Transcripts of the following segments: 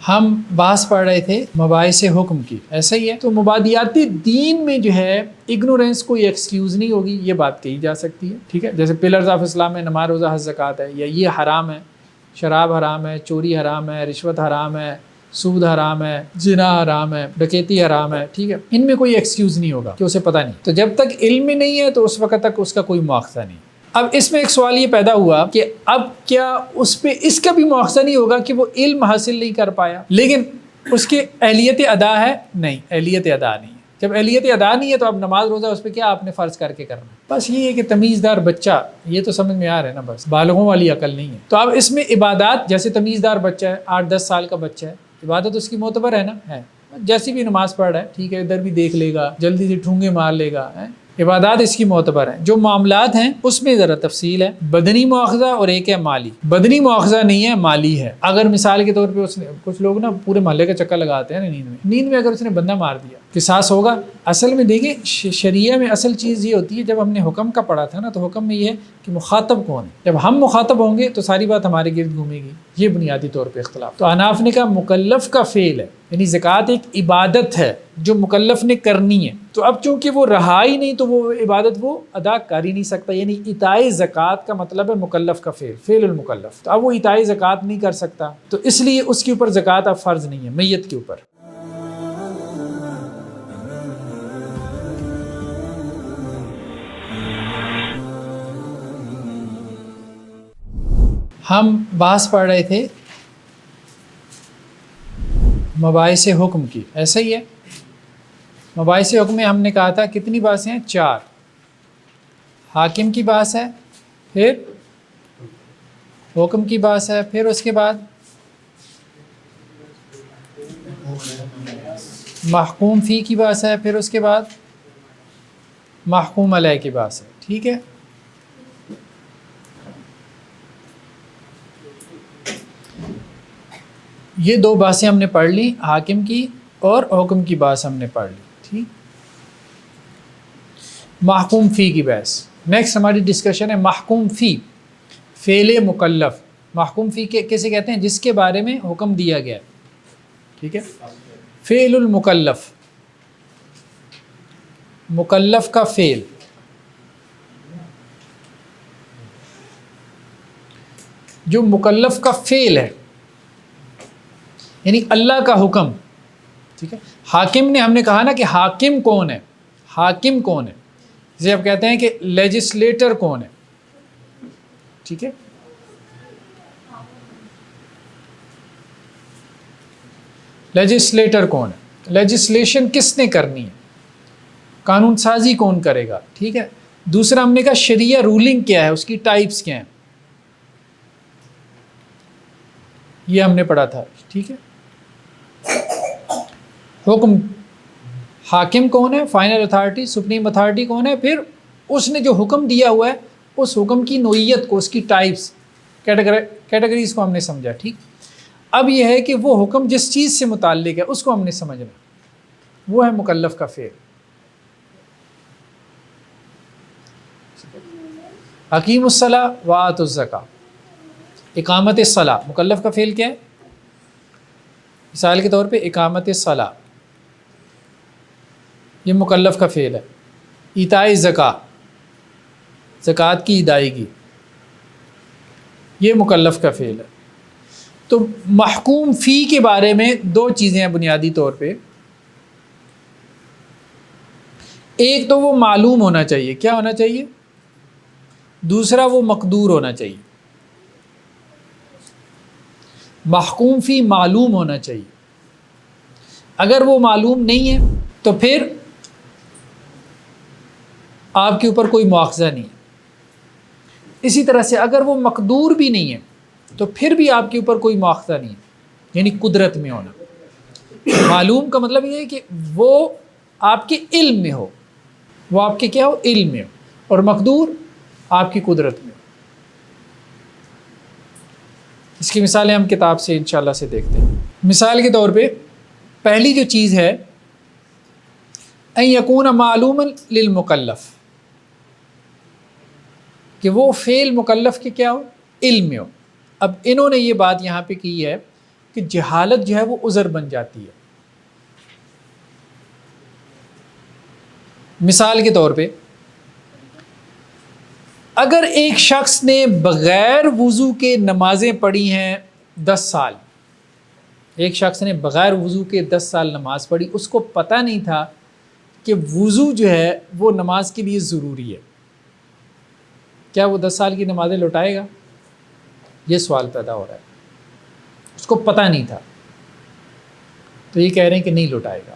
ہم بحث پڑھ رہے تھے مباحث حکم کی، ایسا ہی ہے تو مبادیات دین میں جو ہے اگنورینس کوئی ایکسکیوز نہیں ہوگی، یہ بات کہی جا سکتی ہے، ٹھیک ہے۔ جیسے پلرز آف اسلام میں نماز روزہ حج زکوٰۃ ہے، یا یہ حرام ہے، شراب حرام ہے، چوری حرام ہے، رشوت حرام ہے، سود حرام ہے، زنا حرام ہے، ڈکیتی حرام ہے، ٹھیک ہے۔ ان میں کوئی ایکسکیوز نہیں ہوگا کہ اسے پتہ نہیں، تو جب تک علم میں نہیں ہے تو اس وقت تک اس کا کوئی مواخذہ نہیں۔ اب اس میں ایک سوال یہ پیدا ہوا کہ اب کیا اس پہ اس کا بھی مواخذہ نہیں ہوگا کہ وہ علم حاصل نہیں کر پایا لیکن اس کی اہلیت ادا ہے؟ نہیں، اہلیت ادا نہیں ہے۔ جب اہلیت ادا نہیں ہے تو اب نماز روزہ اس پہ کیا آپ نے فرض کر کے کرنا ہے؟ بس یہ ہے کہ تمیزدار بچہ، یہ تو سمجھ میں آ رہا ہے نا، بس بالغوں والی عقل نہیں ہے۔ تو اب اس میں عبادات، جیسے تمیزدار بچہ ہے، 8-10 سال کا بچہ ہے، عبادت اس کی معتبر ہے نا، ہے، جیسی بھی نماز پڑھ رہا ہے، ٹھیک ہے، ادھر بھی دیکھ لے گا، جلدی سے ٹھونگے مار لے گا، عبادات اس کی معتبر ہیں۔ جو معاملات ہیں اس میں ذرا تفصیل ہے، بدنی مواخذہ اور ایک ہے مالی۔ بدنی مواخذہ نہیں ہے، مالی ہے۔ اگر مثال کے طور پہ اس نے، کچھ لوگ نا پورے محلے کا چکر لگاتے ہیں نا نیند میں اگر اس نے بندہ مار دیا، قصاص ہوگا؟ اصل میں دیکھیں شریعہ میں اصل چیز یہ ہوتی ہے، جب ہم نے حکم کا پڑھا تھا نا تو حکم میں یہ ہے کہ مخاطب کون ہے۔ جب ہم مخاطب ہوں گے تو ساری بات ہمارے گرد گھومے گی، یہ بنیادی طور پہ اختلاف۔ تو احناف نے کہا مکلف کا فعل ہے، یعنی زکوٰۃ ایک عبادت ہے جو مکلف نے کرنی ہے، تو اب چونکہ وہ رہا ہی نہیں تو وہ عبادت وہ ادا کر ہی نہیں سکتا، یعنی ایتائے زکوٰۃ کا مطلب ہے مکلف کا فعل، فعل المکلف، تو اب وہ ایتائے زکوٰۃ نہیں کر سکتا، تو اس لیے اس کے اوپر زکوٰۃ اب فرض نہیں ہے، میت کے اوپر۔ ہم بحث پڑھ رہے تھے مباحث حکم کی، ایسا ہی ہے۔ مباحث حکم میں ہم نے کہا تھا کتنی بحثیں ہیں؟ 4۔ حاکم کی بحث ہے، پھر حکم کی بحث ہے، پھر اس کے بعد محکوم فی کی بحث ہے، پھر اس کے بعد محکوم علیہ کی بحث ہے، ٹھیک ہے۔ یہ 2 بحثیں ہم نے پڑھ لی، حاکم کی اور حکم کی بحث ہم نے پڑھ لی، ٹھیک۔ محکوم فی کی بحث، نیکسٹ ہماری ڈسکشن ہے محکوم فی، فعل مکلف۔ محکوم فی کیسے کہتے ہیں؟ جس کے بارے میں حکم دیا گیا، ٹھیک ہے۔ فعل المکلف، مکلف کا فعل، جو مکلف کا فعل ہے، یعنی اللہ کا حکم، ٹھیک ہے۔ حاکم نے، ہم نے کہا نا کہ حاکم کون ہے، حاکم کون ہے، جسے آپ کہتے ہیں کہ لیجسلیٹر کون ہے، ٹھیک ہے۔ لیجسلیٹر کون ہے، لیجسلیشن کس نے کرنی ہے، قانون سازی کون کرے گا، ٹھیک ہے۔ دوسرا ہم نے کہا شریعہ رولنگ کیا ہے، اس کی ٹائپس کیا ہیں، یہ ہم نے پڑھا تھا، ٹھیک ہے۔ حکم، حاکم کون ہے، فائنل اتھارٹی، سپریم اتھارٹی کون ہے، پھر اس نے جو حکم دیا ہوا ہے اس حکم کی نوعیت کو، اس کی ٹائپس، کیٹیگریز کو ہم نے سمجھا، ٹھیک۔ اب یہ ہے کہ وہ حکم جس چیز سے متعلق ہے اس کو ہم نے سمجھنا، وہ ہے مکلف کا فعل۔ اقیم الصلاۃ وآتوا الزکاۃ، اقامت الصلاۃ، مکلف کا فعل کیا ہے؟ مثال کے طور پہ اقامت الصلاۃ، یہ مکلف کا فعل ہے۔ ایتاء الزکاۃ، زکوٰۃ کی ادائیگی، یہ مکلف کا فعل ہے۔ تو محکوم فی کے بارے میں 2 چیزیں ہیں بنیادی طور پہ، ایک تو وہ معلوم ہونا چاہیے، کیا ہونا چاہیے؟ دوسرا وہ مقدور ہونا چاہیے۔ محکوم فی معلوم ہونا چاہیے، اگر وہ معلوم نہیں ہے تو پھر آپ کے اوپر کوئی مواخذہ نہیں ہے۔ اسی طرح سے اگر وہ مقدور بھی نہیں ہے تو پھر بھی آپ کے اوپر کوئی مواخذہ نہیں ہے، یعنی قدرت میں ہونا۔ معلوم کا مطلب یہ ہے کہ وہ آپ کے علم میں ہو، وہ آپ کے کیا ہو، علم میں ہو، اور مقدور آپ کی قدرت میں ہو۔ اس کی مثالیں ہم کتاب سے انشاءاللہ سے دیکھتے ہیں۔ مثال کے طور پہ پہلی جو چیز ہے ان یکون معلوما للمکلف، کہ وہ فعل مکلف کے کیا ہو، علم میں ہو۔ اب انہوں نے یہ بات یہاں پہ کی ہے کہ جہالت جو ہے وہ عذر بن جاتی ہے. مثال کے طور پہ اگر ایک شخص نے بغیر وضو کے نمازیں پڑھی ہیں 10 سال، ایک شخص نے بغیر وضو کے 10 سال نماز پڑھی، اس کو پتہ نہیں تھا کہ وضو جو ہے وہ نماز کے لیے ضروری ہے، کیا وہ 10 سال کی نمازیں لوٹائے گا؟ یہ سوال پیدا ہو رہا ہے. اس کو پتہ نہیں تھا تو یہ کہہ رہے ہیں کہ نہیں لوٹائے گا.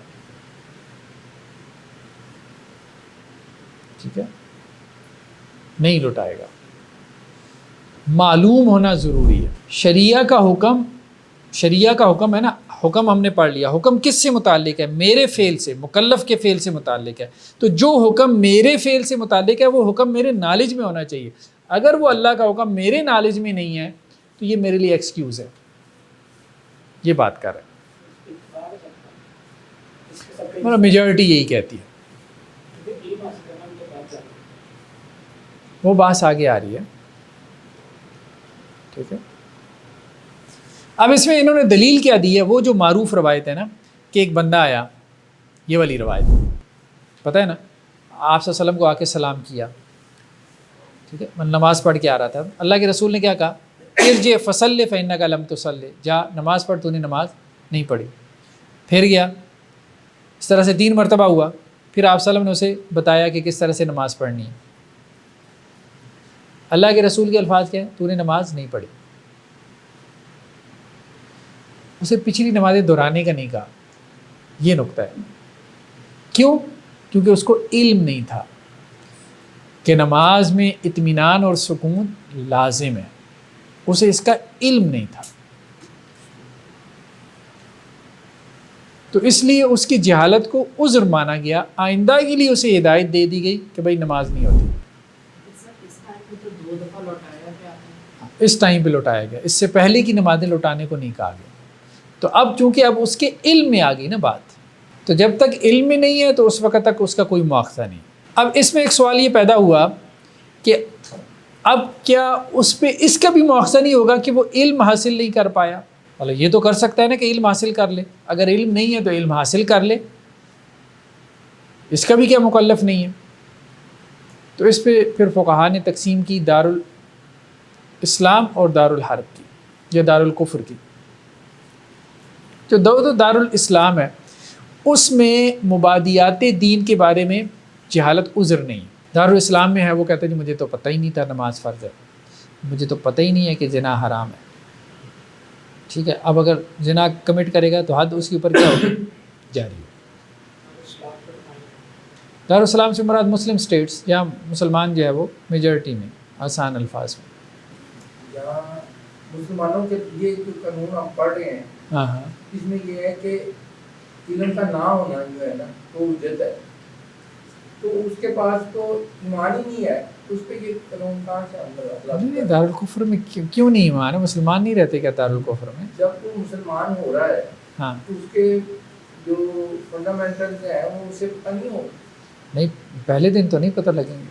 ٹھیک ہے، نہیں لوٹائے گا. معلوم ہونا ضروری ہے. شریعہ کا حکم ہے نا، حکم ہم نے پڑھ لیا. حکم کس سے متعلق ہے؟ میرے فعل سے، مکلف کے فعل سے متعلق ہے. تو جو حکم میرے فعل سے متعلق ہے وہ حکم میرے نالج میں ہونا چاہیے. اگر وہ اللہ کا حکم میرے نالج میں نہیں ہے تو یہ میرے لیے ایکسکیوز ہے. یہ بات کر رہے ہیں، مطلب میجورٹی یہی کہتی ہے. وہ بات آگے آ رہی ہے. ٹھیک ہے، اب اس میں انہوں نے دلیل کیا دی ہے؟ وہ جو معروف روایت ہے نا کہ ایک بندہ آیا، یہ والی روایت پتہ ہے نا، آپ صلی اللہ علیہ وسلم کو آ کے سلام کیا. ٹھیک ہے، میں نماز پڑھ کے آ رہا تھا. اللہ کے رسول نے کیا کہا؟ ارجع فصلی فإنک لم تصلی، جا نماز پڑھ، تو نے نماز نہیں پڑھی. پھر گیا، اس طرح سے 3 مرتبہ ہوا. پھر آپ صلی اللہ علیہ وسلم نے اسے بتایا کہ کس طرح سے نماز پڑھنی ہے. اللہ کے رسول کے الفاظ کیا ہیں؟ تو نے نماز نہیں پڑھی. اسے پچھلی نمازیں دہرانے کا نہیں کہا. یہ نقطہ ہے. کیوں؟ کیونکہ اس کو علم نہیں تھا کہ نماز میں اطمینان اور سکون لازم ہے. اسے اس کا علم نہیں تھا، تو اس لیے اس کی جہالت کو عذر مانا گیا. آئندہ کے لیے اسے ہدایت دے دی گئی کہ بھائی نماز نہیں ہوتی. اس ٹائم پہ لوٹایا گیا، اس سے پہلے کی نمازیں لوٹانے کو نہیں کہا گیا. تو اب چونکہ اب اس کے علم میں آ گئی نا بات، تو جب تک علم میں نہیں ہے تو اس وقت تک اس کا کوئی مواخذہ نہیں. اب اس میں ایک سوال یہ پیدا ہوا کہ اب کیا اس پہ اس کا بھی مواخذہ نہیں ہوگا کہ وہ علم حاصل نہیں کر پایا؟ مطلب یہ تو کر سکتا ہے نا کہ علم حاصل کر لے. اگر علم نہیں ہے تو علم حاصل کر لے، اس کا بھی کیا مکلف نہیں ہے. تو اس پہ پھر فقہا نے تقسیم کی دارالاسلام اور دارالحرب کی یا دارالکفر کی. جو دارالاسلام ہے اس میں مبادیات دین کے بارے میں جہالت عذر نہیں. دارالاسلام میں ہے وہ کہتا ہے جی مجھے تو پتہ ہی نہیں تھا نماز فرض ہے، مجھے تو پتہ ہی نہیں ہے کہ زنا حرام ہے. ٹھیک ہے، اب اگر زنا کمٹ کرے گا تو حد اس کے اوپر کیا ہوگی؟ جاری ہو. دارالاسلام سے مراد مسلم سٹیٹس یا مسلمان جو ہے وہ میجورٹی میں، آسان الفاظ میں. یہاں مسلمانوں کے یہ جو قانون ہم پڑھ رہے ہیں، ہاں ہاں، اس میں یہ ہے کہ علم کا نہ ہونا جو ہے نا وہ حجت ہے. تو اس کے پاس تو ایمان ہی نہیں ہے، اس پہ یہ قانون کہاں سے نہیں. دارالکفر میں کیوں نہیں ایمان ہے؟ مسلمان نہیں رہتے کیا دارالکفر میں؟ جب وہ مسلمان ہو رہا ہے ہاں، تو اس کے جو فنڈامنٹلز ہیں وہ اسے پتہ نہیں ہو. نہیں، پہلے دن تو نہیں پتہ لگیں گے،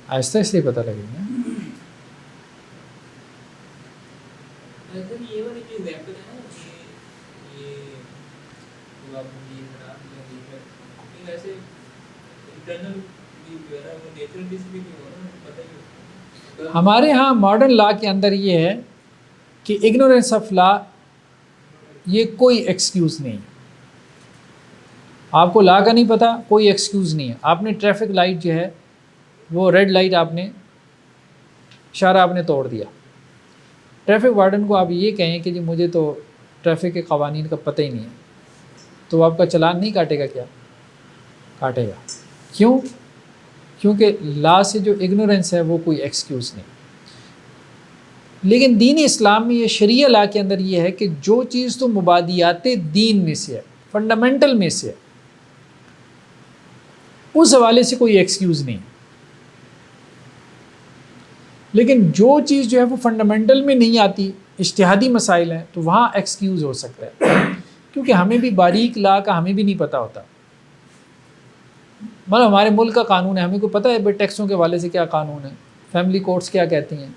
آہستہ اس لیے پتہ لگیں گے. یہ والی جو ویپن ہے نا یہ جو آپ نے یہ بنا دیا ایسے انٹرنل بھی وغیرہ وہ نیچرل ڈس بھی نہیں ہو نا، پتہ ہی ہو. ہمارے ہاں ماڈرن لا کے اندر یہ ہے کہ اگنورینس آف لا یہ کوئی ایکسکیوز نہیں ہے. آپ کو لا کا نہیں پتہ، کوئی ایکسکیوز نہیں ہے. آپ نے ٹریفک لائٹ جو ہے وہ ریڈ لائٹ آپ نے اشارہ آپ نے توڑ دیا. ٹریفک وارڈن کو آپ یہ کہیں کہ جی مجھے تو ٹریفک کے قوانین کا پتہ ہی نہیں ہے، تو آپ کا چلان نہیں کاٹے گا؟ کیا کاٹے گا. کیوں؟ کیونکہ لا سے جو اگنورینس ہے وہ کوئی ایکسکیوز نہیں. لیکن دین اسلام میں یہ شریعہ لا کے اندر یہ ہے کہ جو چیز تو مبادیات دین میں سے ہے، فنڈامنٹل میں سے ہے، اس حوالے سے کوئی ایکسکیوز نہیں. لیکن جو چیز جو ہے وہ فنڈامنٹل میں نہیں آتی، اجتہادی مسائل ہیں، تو وہاں ایکسکیوز ہو سکتا ہے. کیونکہ ہمیں بھی باریک لا کا ہمیں بھی نہیں پتہ ہوتا. مطلب ہمارے ملک کا قانون ہے، ہمیں کو پتہ ہے بھائی ٹیکسوں کے حوالے سے کیا قانون ہے، فیملی کورٹس کیا کہتی ہیں،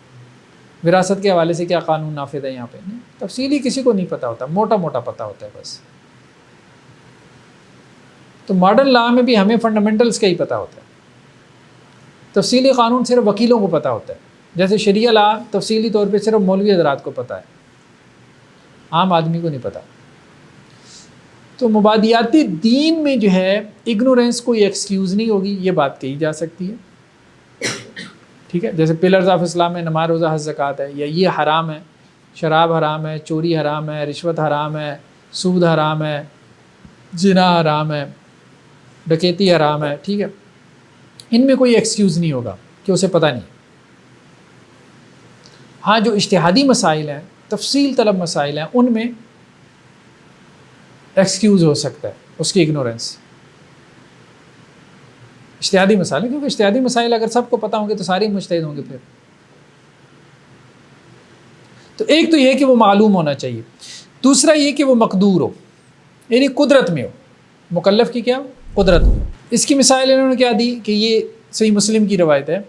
وراثت کے حوالے سے کیا قانون نافذ ہے یہاں پہ؟ تفصیلی کسی کو نہیں پتہ ہوتا، موٹا موٹا پتہ ہوتا ہے بس۔ تو ماڈرن لا میں بھی ہمیں فنڈامنٹلز کا ہی پتہ ہوتا ہے، تفصیلی قانون صرف وکیلوں کو پتہ ہوتا ہے، جیسے شریعہ لا تفصیلی طور پہ صرف مولوی حضرات کو پتہ ہے، عام آدمی کو نہیں پتہ۔ تو مبادیاتی دین میں جو ہے اگنورینس کوئی ایکسکیوز نہیں ہوگی، یہ بات کہی جا سکتی ہے، ٹھیک ہے۔ جیسے پلرز آف اسلام میں نماز روزہ حج زکوٰۃ ہے، یا یہ حرام ہے، شراب حرام ہے، چوری حرام ہے، رشوت حرام ہے، سود حرام ہے، زنا حرام ہے، ڈکیتی حرام ہے، ٹھیک ہے۔ ان میں کوئی ایکسکیوز نہیں ہوگا کہ اسے پتہ نہیں۔ ہاں جو اجتہادی مسائل ہیں، تفصیل طلب مسائل ہیں، ان میں ایکسکیوز ہو سکتا ہے اس کی اگنورینس، اجتہادی مسائل، کیونکہ اجتہادی مسائل اگر سب کو پتہ ہوں گے تو سارے مجتہد ہوں گے پھر۔ تو ایک تو یہ کہ وہ معلوم ہونا چاہیے، دوسرا یہ کہ وہ مقدور ہو، یعنی قدرت میں ہو، مکلف کی کیا قدرت میں۔ اس کی مثال انہوں نے کیا دی کہ یہ صحیح مسلم کی روایت ہے،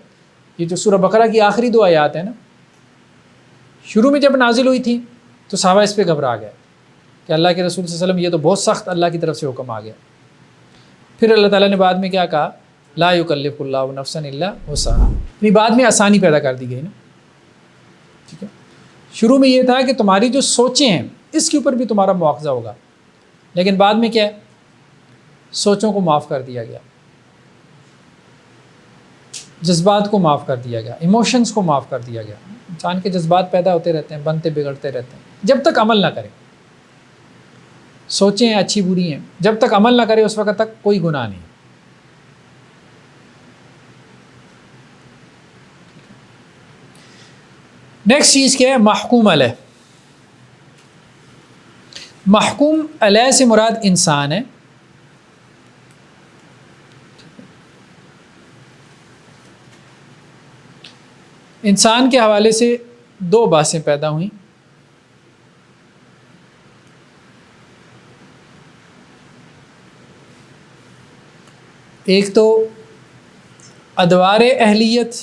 یہ جو سورہ بقرہ کی آخری 2 آیات ہیں نا، شروع میں جب نازل ہوئی تھی تو صحابہ اس پہ گھبرا گئے کہ اللہ کے رسول صلی اللہ علیہ وسلم یہ تو بہت سخت اللہ کی طرف سے حکم آ گیا۔ پھر اللہ تعالیٰ نے بعد میں کیا کہا، لا یکلف اللہ نفسا الا وسعہا، یعنی بعد میں آسانی پیدا کر دی گئی نا، ٹھیک ہے۔ شروع میں یہ تھا کہ تمہاری جو سوچیں ہیں اس کے اوپر بھی تمہارا مواخذہ ہوگا، لیکن بعد میں کیا ہے، سوچوں کو معاف کر دیا گیا، جذبات کو معاف کر دیا گیا، ایموشنز کو معاف کر دیا گیا۔ انسان کے جذبات پیدا ہوتے رہتے ہیں، بنتے بگڑتے رہتے ہیں، جب تک عمل نہ کرے۔ سوچیں ہیں اچھی بری ہیں، جب تک عمل نہ کرے اس وقت تک کوئی گناہ نہیں۔ نیکسٹ چیز کیا ہے، محکوم علیہ۔ محکوم علیہ سے مراد انسان ہے، انسان کے حوالے سے 2 باتیں پیدا ہوئیں۔ ایک تو ادوار اہلیت،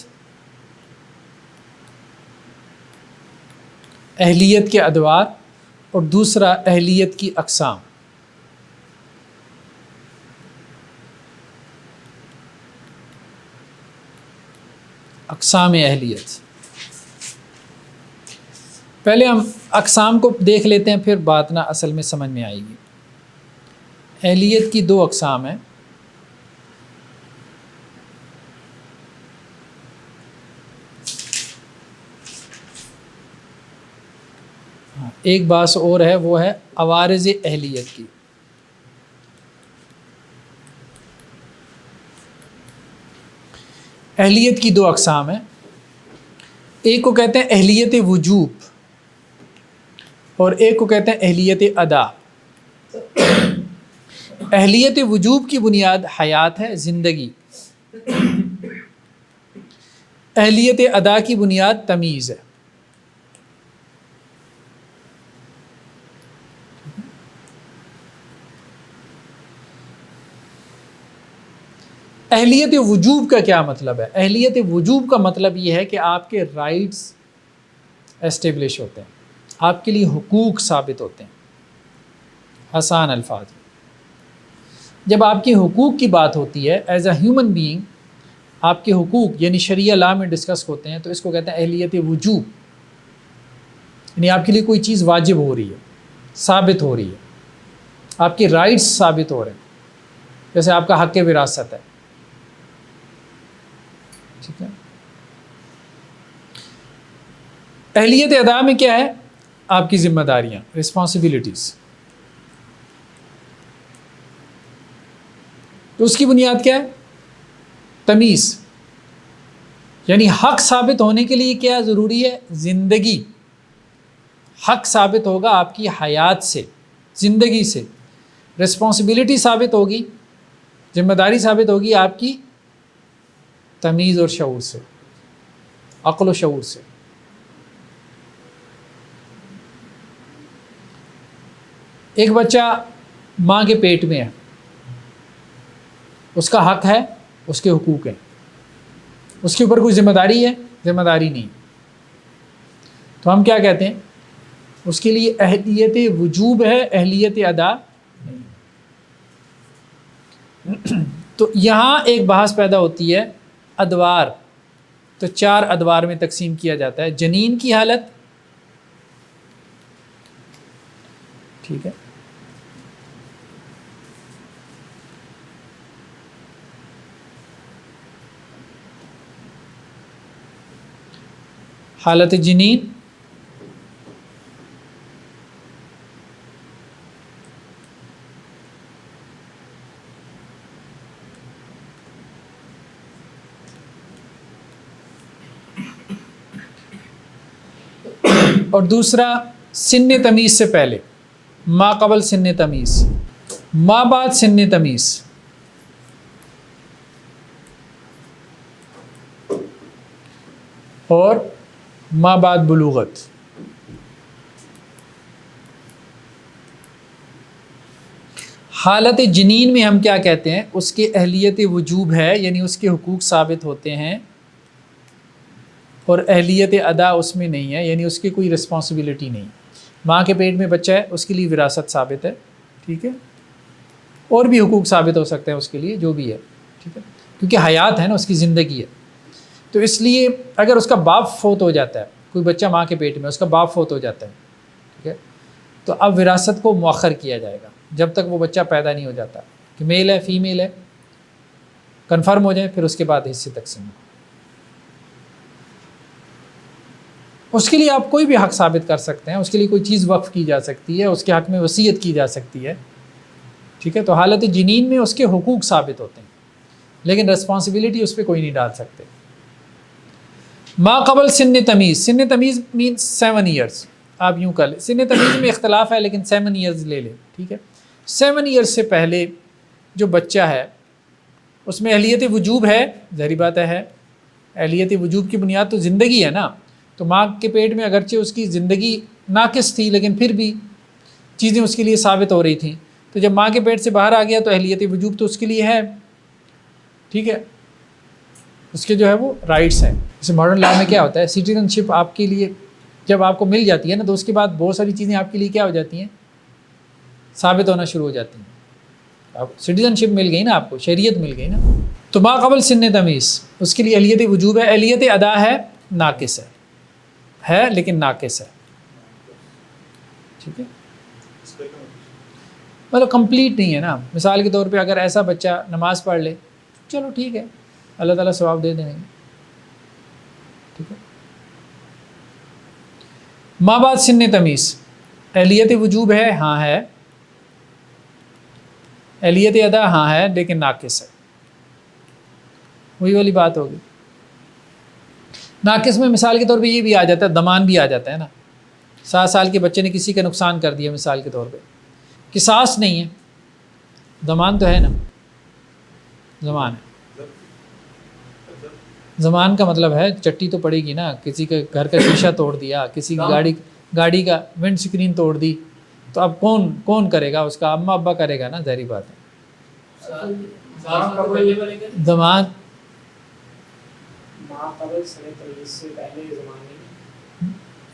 اہلیت کے ادوار، اور دوسرا اہلیت کی اقسام۔ اقسام اہلیت، پہلے ہم اقسام کو دیکھ لیتے ہیں، پھر بات نہ اصل میں سمجھ میں آئے گی۔ اہلیت کی 2 اقسام ہیں، ایک بات اور ہے، وہ ہے عوارض اہلیت کی۔ اہلیت کی 2 اقسام ہیں، ایک کو کہتے ہیں اہلیت وجوب اور ایک کو کہتے ہیں اہلیت ادا۔ اہلیت وجوب کی بنیاد حیات ہے، زندگی۔ اہلیت ادا کی بنیاد تمیز ہے۔ اہلیت وجوب کا کیا مطلب ہے؟ اہلیت وجوب کا مطلب یہ ہے کہ آپ کے رائٹس اسٹیبلش ہوتے ہیں، آپ کے لیے حقوق ثابت ہوتے ہیں۔ آسان الفاظ، جب آپ کے حقوق کی بات ہوتی ہے ایز اے ہیومن بینگ، آپ کے حقوق یعنی شریعہ لا میں ڈسکس ہوتے ہیں، تو اس کو کہتے ہیں اہلیت وجوب، یعنی آپ کے لیے کوئی چیز واجب ہو رہی ہے، ثابت ہو رہی ہے، آپ کے رائٹس ثابت ہو رہے ہیں، جیسے آپ کا حق وراثت ہے، ٹھیک ہے۔ اہلیت ادا میں کیا ہے؟ آپ کی ذمہ داریاں، رسپانسبلٹیز۔ تو اس کی بنیاد کیا ہے؟ تمیز، یعنی حق ثابت ہونے کے لیے کیا ضروری ہے؟ زندگی۔ حق ثابت ہوگا آپ کی حیات سے، زندگی سے۔ رسپانسبلٹی ثابت ہوگی، ذمہ داری ثابت ہوگی آپ کی تمیز اور شعور سے، عقل و شعور سے۔ ایک بچہ ماں کے پیٹ میں ہے، اس کا حق ہے، اس کے حقوق ہیں، اس کے اوپر کوئی ذمہ داری ہے؟ ذمہ داری نہیں۔ تو ہم کیا کہتے ہیں اس کے لیے اہلیت وجوب ہے، اہلیت ادا نہیں۔ تو یہاں ایک بحث پیدا ہوتی ہے ادوار، تو 4 ادوار میں تقسیم کیا جاتا ہے۔ جنین کی حالت، ٹھیک ہے، حالت جنین، اور دوسرا سن تمیز سے پہلے، ما قبل سن تمیز، ما بعد سن تمیز، اور ما بعد بلوغت۔ حالت جنین میں ہم کیا کہتے ہیں، اس کے اہلیت وجوب ہے، یعنی اس کے حقوق ثابت ہوتے ہیں، اور اہلیت ادا اس میں نہیں ہے، یعنی اس کی کوئی رسپانسبلٹی نہیں۔ ماں کے پیٹ میں بچہ ہے، اس کے لیے وراثت ثابت ہے، ٹھیک ہے، اور بھی حقوق ثابت ہو سکتے ہیں اس کے لیے، جو بھی ہے، ٹھیک ہے، کیونکہ حیات ہے نا، اس کی زندگی ہے۔ تو اس لیے اگر اس کا باپ فوت ہو جاتا ہے، کوئی بچہ ماں کے پیٹ میں، اس کا باپ فوت ہو جاتا ہے، ٹھیک ہے، تو اب وراثت کو مؤخر کیا جائے گا جب تک وہ بچہ پیدا نہیں ہو جاتا، کہ میل ہے فیمیل ہے، کنفرم ہو جائے، پھر اس کے بعد حصے تقسیم ہو۔ اس کے لیے آپ کوئی بھی حق ثابت کر سکتے ہیں، اس کے لیے کوئی چیز وقف کی جا سکتی ہے، اس کے حق میں وصیت کی جا سکتی ہے، ٹھیک ہے۔ تو حالت جنین میں اس کے حقوق ثابت ہوتے ہیں، لیکن رسپانسبلٹی اس پہ کوئی نہیں ڈال سکتے۔ ما قبل سن تمیز، سن تمیز مینس 7 ایئرس، آپ یوں کر لیں، سن تمیز میں اختلاف ہے لیکن 7 ایئرز لے لیں، ٹھیک ہے۔ 7 ایئرس سے پہلے جو بچہ ہے اس میں اہلیت وجوب ہے، ظاہری بات ہے، اہلیت وجوب کی بنیاد تو زندگی ہے نا، تو ماں کے پیٹ میں اگرچہ اس کی زندگی ناقص تھی لیکن پھر بھی چیزیں اس کے لیے ثابت ہو رہی تھیں، تو جب ماں کے پیٹ سے باہر آ گیا تو اہلیت وجوب تو اس کے لیے ہے، ٹھیک ہے، اس کے جو ہے وہ رائٹس ہیں۔ جیسے ماڈرن لا میں کیا ہوتا ہے، سٹیزن شپ آپ کے لیے جب آپ کو مل جاتی ہے نا، تو اس کے بعد بہت ساری چیزیں آپ کے لیے کیا ہو جاتی ہیں، ثابت ہونا شروع ہو جاتی ہیں۔ اب سٹیزن شپ مل گئی نا آپ کو، شریعت مل گئی نا۔ تو ما قبل سن تمیز اس کے لیے اہلیت وجوب ہے، اہلیت ادا ہے، ناقص ہے لیکن ناقص ہے، ٹھیک ہے، مطلب کمپلیٹ نہیں ہے نا۔ مثال کے طور پہ اگر ایسا بچہ نماز پڑھ لے، چلو ٹھیک ہے، اللہ تعالیٰ ثواب دے دیں گے، ٹھیک ہے۔ ماں بعد سن تمیز، اہلیت وجوب ہے، ہاں ہے، اہلیت ادا ہاں ہے لیکن ناقص ہے، وہی والی بات ہوگی۔ ناقص میں مثال کے طور پہ یہ بھی آ جاتا ہے، ضمان بھی آ جاتا ہے نا، 7 سال کے بچے نے کسی کا نقصان کر دیا مثال کے طور پہ، قصاص نہیں ہے، ضمان تو ہے نا، ضمان ہے۔ ضمان کا مطلب ہے چٹی تو پڑے گی نا، کسی کے گھر کا شیشہ توڑ دیا، کسی کی گاڑی کا ونڈ سکرین توڑ دی، تو اب کون کرے گا، اس کا اماں ابا کرے گا نا، ظاہری بات ہے۔ ضمان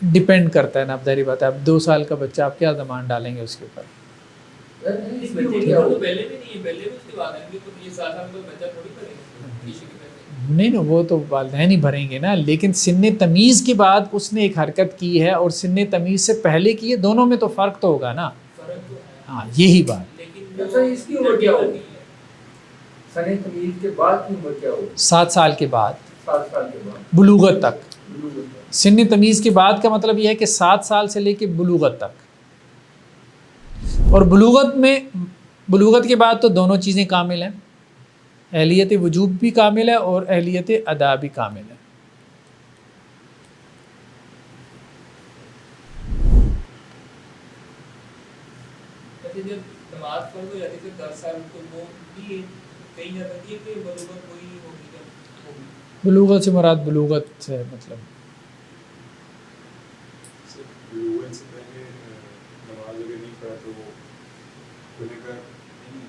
ڈپینڈ کرتا ہے نا، اب ظاہری بات ہے، اب 2 سال کا بچہ آپ کیا ضمان ڈالیں گے اس کے اوپر؟ نہیں نا، وہ تو والدین ہی بھریں گے نا، لیکن سن تمیز کے بعد اس نے ایک حرکت کی ہے اور سن تمیز سے پہلے کی ہے، دونوں میں تو فرق تو ہوگا نا، ہاں یہی بات۔ اس کی عمر کیا ہوگی؟ سن تمیز کے بعد کی عمر کیا ہوگی؟ 7 سال کے بعد، 7 سال کے بعد بلوغت تک۔ سن تمیز کے بعد کا مطلب یہ ہے کہ 7 سال سے لے کے بلوغت تک، اور بلوغت کے بعد تو دونوں چیزیں کامل ہیں، اہلیت وجوب بھی کامل ہے اور اہلیت ادا بھی کامل ہے۔ جب نماز فرض ہو جاتی ہے 10 سال تو وہ بھی کہیں جا سکتی ہے کہ بلوغت کوئی ہوگی؟ بلوغت سے مراد بلوغت ہے، مطلب بلوغت سے پہلے نماز اگر نہیں پڑھا تو گنہگار نہیں؟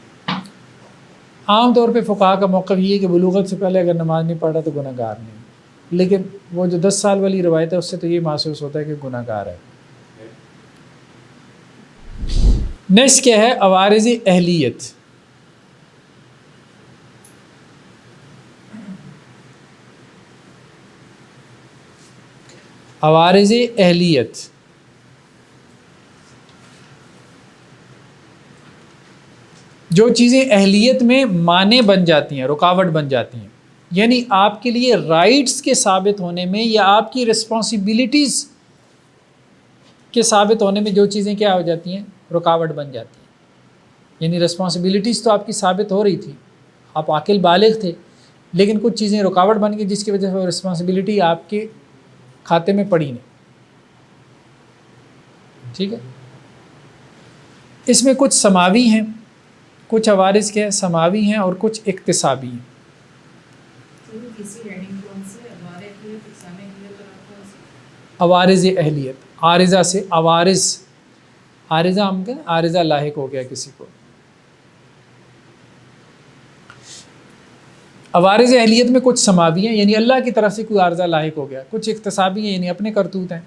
عام طور پہ فقہا کا موقف یہ ہے کہ بلوغت سے پہلے اگر نماز نہیں پڑھ رہا تو گنہگار نہیں۔ لیکن وہ جو 10 سال والی روایت ہے اس سے تو یہ محسوس ہوتا ہے کہ گناہ گار ہے. نیکسٹ کیا ہے؟ عوارض اہلیت. عوارض اہلیت جو چیزیں اہلیت میں مانع بن جاتی ہیں، رکاوٹ بن جاتی ہیں، یعنی آپ کے لیے رائٹس کے ثابت ہونے میں یا آپ کی رسپانسبلٹیز کے ثابت ہونے میں جو چیزیں کیا ہو جاتی ہیں؟ رکاوٹ بن جاتی ہیں. یعنی رسپانسبلٹیز تو آپ کی ثابت ہو رہی تھی، آپ عاقل بالغ تھے، لیکن کچھ چیزیں رکاوٹ بن گئی جس کی وجہ سے وہ رسپانسبلٹی آپ کے کھاتے میں پڑی نہیں. ٹھیک ہے. اس میں کچھ سماوی ہیں، کچھ عوارض کے سماوی ہیں اور کچھ اکتسابی ہیں. عوارض اہلیت، عارضہ سے عوارض، عارضہ ہم کہیں عارضہ لاحق ہو گیا کسی کو. عوارض اہلیت میں کچھ سماوی ہیں یعنی اللہ کی طرف سے کوئی عارضہ لاحق ہو گیا، کچھ اکتسابی ہیں یعنی اپنے کرتوت ہیں.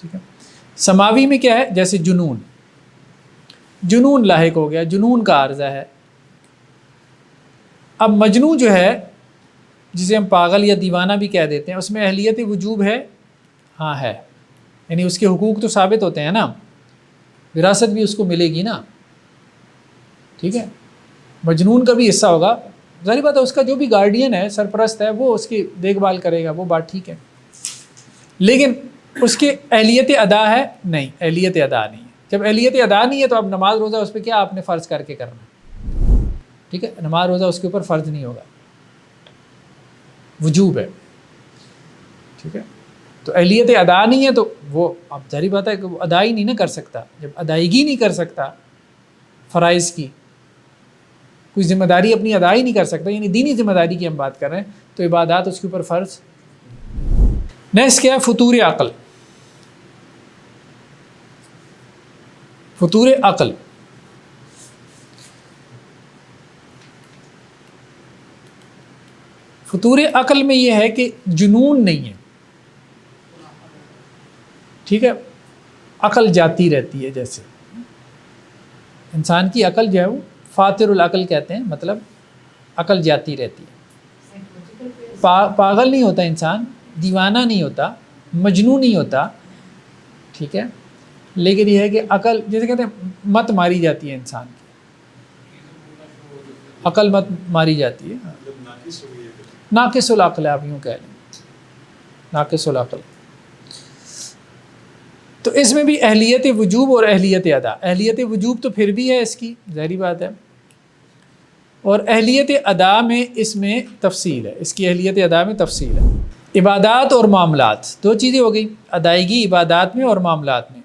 ٹھیک ہے. سماوی میں کیا ہے؟ جیسے جنون، جنون لاحق ہو گیا، جنون کا عارضہ ہے. اب مجنون جو ہے جسے ہم پاگل یا دیوانہ بھی کہہ دیتے ہیں، اس میں اہلیت وجوب ہے؟ ہاں ہے، یعنی اس کے حقوق تو ثابت ہوتے ہیں نا، وراثت بھی اس کو ملے گی نا. ٹھیک ہے. مجنون کا بھی حصہ ہوگا، ظاہر بات ہے اس کا جو بھی گارڈین ہے، سرپرست ہے، وہ اس کی دیکھ بھال کرے گا، وہ بات ٹھیک ہے. لیکن اس کی اہلیت ادا ہے؟ نہیں، اہلیت ادا نہیں ہے. جب اہلیت ادا نہیں ہے تو اب نماز روزہ اس پہ کیا آپ نے فرض کر کے کرنا. ٹھیک ہے. نماز روزہ اس کے اوپر فرض نہیں ہوگا، وجوب ہے. ٹھیک ہے. تو اہلیت ادا نہیں ہے تو وہ اب ظاہر بات ہے کہ وہ ادا ہی نہیں نہ کر سکتا. جب ادائیگی نہیں کر سکتا فرائض کی، کوئی ذمہ داری اپنی ادا ہی نہیں کر سکتا، یعنی دینی ذمہ داری کی ہم بات کر رہے ہیں، تو عبادات اس کے اوپر فرض. نیکسٹ کیا ہے؟ فطور عقل. فطور عقل، فطور عقل میں یہ ہے کہ جنون نہیں ہے. ٹھیک ہے. عقل جاتی رہتی ہے، جیسے انسان کی عقل جو ہے وہ فاطر العقل کہتے ہیں، مطلب عقل جاتی رہتی ہے. پاگل نہیں ہوتا انسان، دیوانہ نہیں ہوتا، مجنون نہیں ہوتا. ٹھیک ہے. لیکن یہ ہے کہ عقل جیسے کہتے ہیں مت ماری جاتی ہے، انسان کی عقل مت ماری جاتی ہے. ناقص العقل آپ یوں کہہ لیں، ناقص العقل. تو اس میں بھی اہلیت وجوب اور اہلیت ادا. اہلیت وجوب تو پھر بھی ہے اس کی، ظاہری بات ہے، اور اہلیت ادا میں اس میں تفصیل ہے، اس کی اہلیت ادا میں تفصیل ہے. عبادات اور معاملات، دو چیزیں ہو گئی، ادائیگی عبادات میں اور معاملات میں.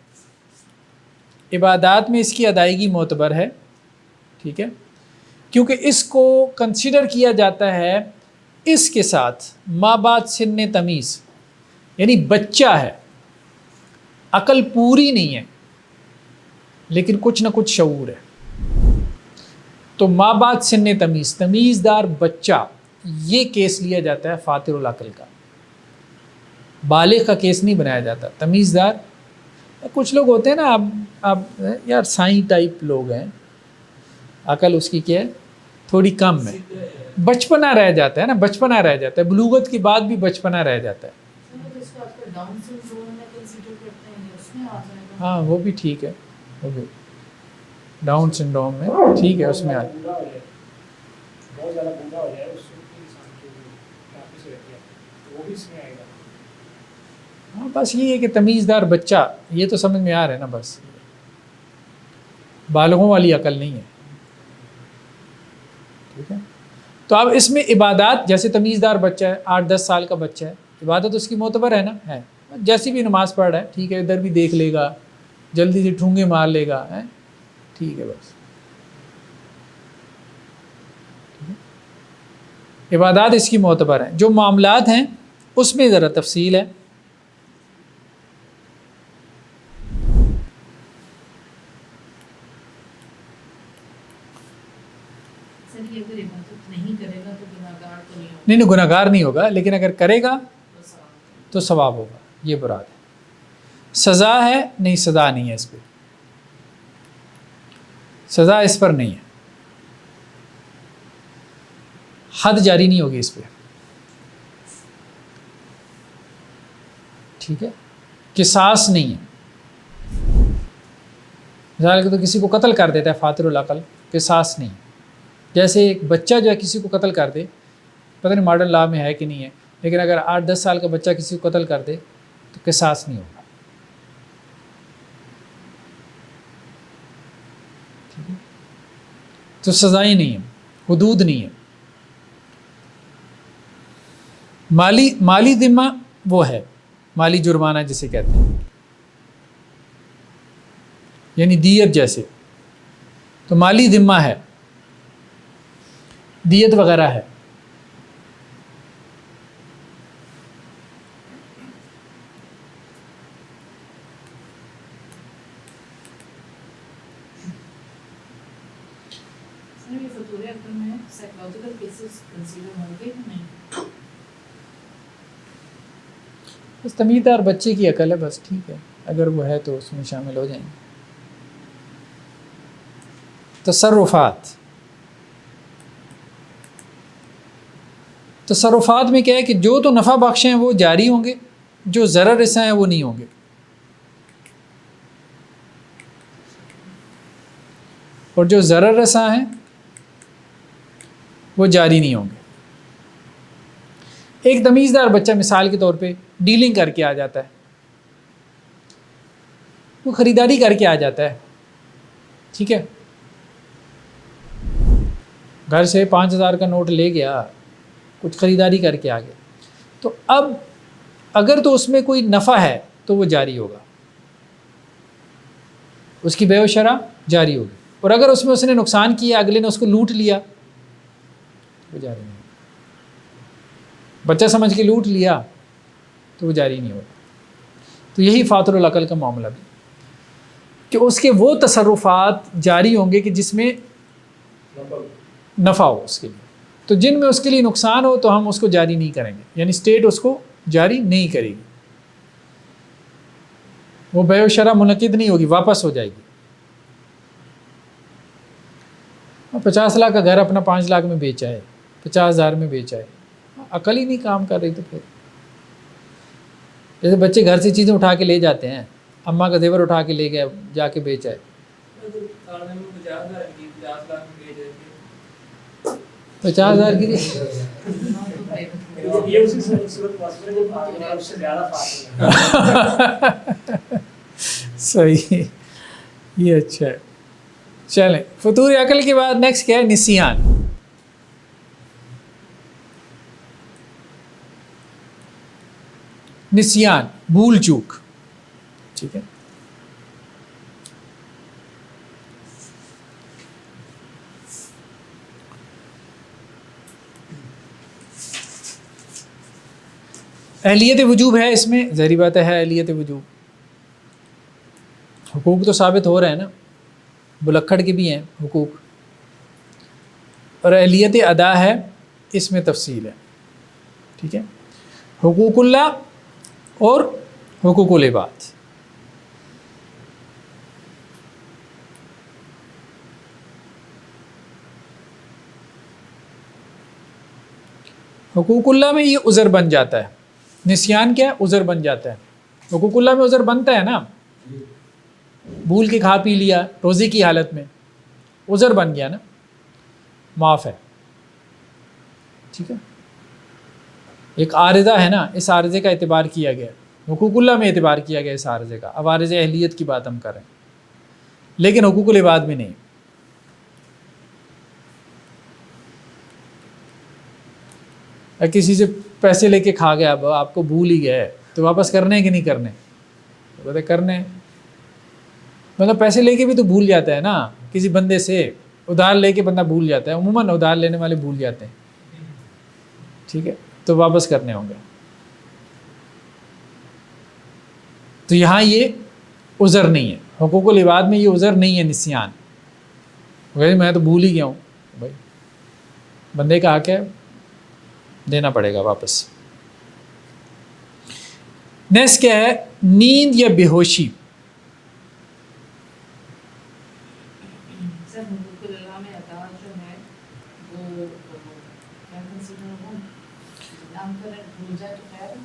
عبادات میں اس کی ادائیگی معتبر ہے. ٹھیک ہے. کیونکہ اس کو کنسیڈر کیا جاتا ہے اس کے ساتھ مابعد سن تمیز، یعنی بچہ ہے، عقل پوری نہیں ہے لیکن کچھ نہ کچھ شعور ہے. تو مابعد سن تمیز، تمیزدار بچہ، یہ کیس لیا جاتا ہے فاطر العقل کا. بالغ کا کیس نہیں بنایا جاتا، تمیزدار. کچھ لوگ ہوتے ہیں نا، اب یار سائیں ٹائپ لوگ ہیں، عقل اس کی کیا ہے؟ تھوڑی کم ہے، بچپنا رہ جاتا ہے نا، بچپنا رہ جاتا ہے، بلوغت کے بعد بھی بچپنا رہ جاتا ہے. ہاں وہ بھی ٹھیک ہے، وہ بھی ڈاؤن سنڈروم میں ٹھیک ہے، اس میں ہاں بس یہ ہے کہ تمیزدار بچہ، یہ تو سمجھ میں آ رہا ہے نا، بس بالغوں والی عقل نہیں ہے. ٹھیک ہے. تو اب اس میں عبادات، جیسے تمیزدار بچہ ہے، 8-10 سال کا بچہ ہے، عبادت اس کی معتبر ہے نا، ہے. جیسی بھی نماز پڑھ رہا ہے ٹھیک ہے، ادھر بھی دیکھ لے گا، جلدی سے ٹھونگے مار لے گا، ٹھیک ہے. بس عبادات اس کی معتبر ہیں. جو معاملات ہیں اس میں ذرا تفصیل ہے. سر یہ اگر عبادت نہیں کرے گا تو گناہگار تو نہیں ہوگا؟ نہیں گناہ گار نہیں ہوگا، لیکن اگر کرے گا تو ثواب تو ثواب ہوگا، یہ مراد ہے۔ سزا ہے نہیں، سزا نہیں ہے اس پہ، سزا اس پر نہیں ہے، حد جاری نہیں ہوگی اس پہ، ٹھیک ہے، قصاص نہیں ہے۔ مثال کے تو کسی کو قتل کر دیتا ہے فاتر العقل، قصاص نہیں ہے۔ جیسے ایک بچہ جو ہے کسی کو قتل کر دے، پتہ نہیں ماڈرن لا میں ہے کہ نہیں ہے، لیکن اگر 8-10 سال کا بچہ کسی کو قتل کر دے تو قصاص نہیں ہوگا، ٹھیک ہے؟ تو سزائیں نہیں ہیں، حدود نہیں ہے۔ مالی ذمہ وہ ہے مالی جرمانہ جسے کہتے ہیں، یعنی دیت جیسے، تو مالی ذمہ ہے، دیت وغیرہ ہے۔ سر یہ فطور عقل میں سائیکولوجیکل کیسز کنسیڈر ہوں گے کہ نہیں؟ بس تمیزدار بچے کی عقل ہے، بس ٹھیک ہے، اگر وہ ہے تو اس میں شامل ہو جائیں گے۔ تصرفات میں کیا ہے کہ جو تو نفع بخش ہیں وہ جاری ہوں گے، جو ضرر رساں ہیں وہ نہیں ہوں گے۔ اور جو ضرر رساں ہیں وہ جاری نہیں ہوں گے۔ ایک تمیزدار بچہ مثال کے طور پہ ڈیلنگ کر کے آ جاتا ہے، وہ خریداری کر کے آ جاتا ہے، ٹھیک ہے، گھر سے 5,000 کا نوٹ لے گیا، کچھ خریداری کر کے آ گیا، تو اب اگر تو اس میں کوئی نفع ہے تو وہ جاری ہوگا، اس کی بیع و شرع جاری ہوگی، اور اگر اس میں اس نے نقصان کیا، اگلے نے اس کو لوٹ لیا، وہ جاری نہیں ہوگا۔ بچہ سمجھ کے لوٹ لیا تو وہ جاری نہیں ہوگا۔ تو یہی فاتر العقل کا معاملہ بھی، کہ اس کے وہ تصرفات جاری ہوں گے کہ جس میں نفع ہو اس کے لیے، تو جن میں اس کے لیے نقصان ہو تو ہم اس کو جاری نہیں کریں گے، یعنی اسٹیٹ اس کو جاری نہیں کرے گی، وہ بیع و شرع منعقد نہیں ہوگی، واپس ہو جائے گی۔ 50 لاکھ کا گھر اپنا 5 لاکھ میں بیچا ہے، 50,000 میں بیچا ہے، عقل ہی نہیں کام کر رہی۔ تو پھر جیسے بچے گھر سے چیزیں اٹھا کے لے جاتے ہیں، اماں کا زیور اٹھا کے لے گیا، جا کے بیچا ہے، 50,000 کی یہ اسی صورت پاسبل ہے جب آپ اس سے زیادہ فاصلہ ہے۔ صحیح، یہ اچھا ہے۔ چلیں، فطور عقل کے بعد نیکسٹ کیا ہے؟ نسیان۔ نسیان، بھول چوک، ٹھیک ہے۔ اہلیت وجوب ہے اس میں، ظاہری بات ہے اہلیت وجوب، حقوق تو ثابت ہو رہے ہیں نا، بلکھڑ کے بھی ہیں حقوق، اور اہلیت ادا ہے، اس میں تفصیل ہے، ٹھیک ہے۔ حقوق اللہ اور حقوق العباد۔ حقوق اللہ میں یہ عذر بن جاتا ہے، نسیان کیا ہے؟ عذر بن جاتا ہے۔ حقوق اللہ میں عذر بنتا ہے نا، بھول کے کھا پی لیا روزے کی حالت میں، عذر بن گیا نا، معاف ہے، ٹھیک ہے۔ ایک عارضہ ہے نا، اس عارضے کا اعتبار کیا گیا، حقوق اللہ میں اعتبار کیا گیا اس عارضے کا۔ اب عارض اہلیت کی بات ہم کریں، لیکن حقوق العباد میں نہیں۔ کسی سے پیسے لے کے کھا گیا، اب آپ کو بھول ہی گئے، تو واپس کرنے ہیں کہ نہیں کرنے؟ بولے کرنے، مطلب پیسے لے کے بھی تو بھول جاتا ہے نا، کسی بندے سے ادھار لے کے بندہ بھول جاتا ہے، عموماً ادھار لینے والے بھول جاتے ہیں، ٹھیک ہے، تو واپس کرنے ہوں گے۔ تو یہاں یہ عذر نہیں ہے، حقوق العباد میں یہ عذر نہیں ہے، نسیان، میں تو بھول ہی گیا ہوں بھائی، بندے کا حق ہے دینا پڑے گا واپس. نیکسٹ کیا ہے؟ نیند یا بے ہوشی. سر حقوق اللہ میں ادا جو ہے وہ کیا کنسیڈر ہو نام کریں بھول جائے تو خیر.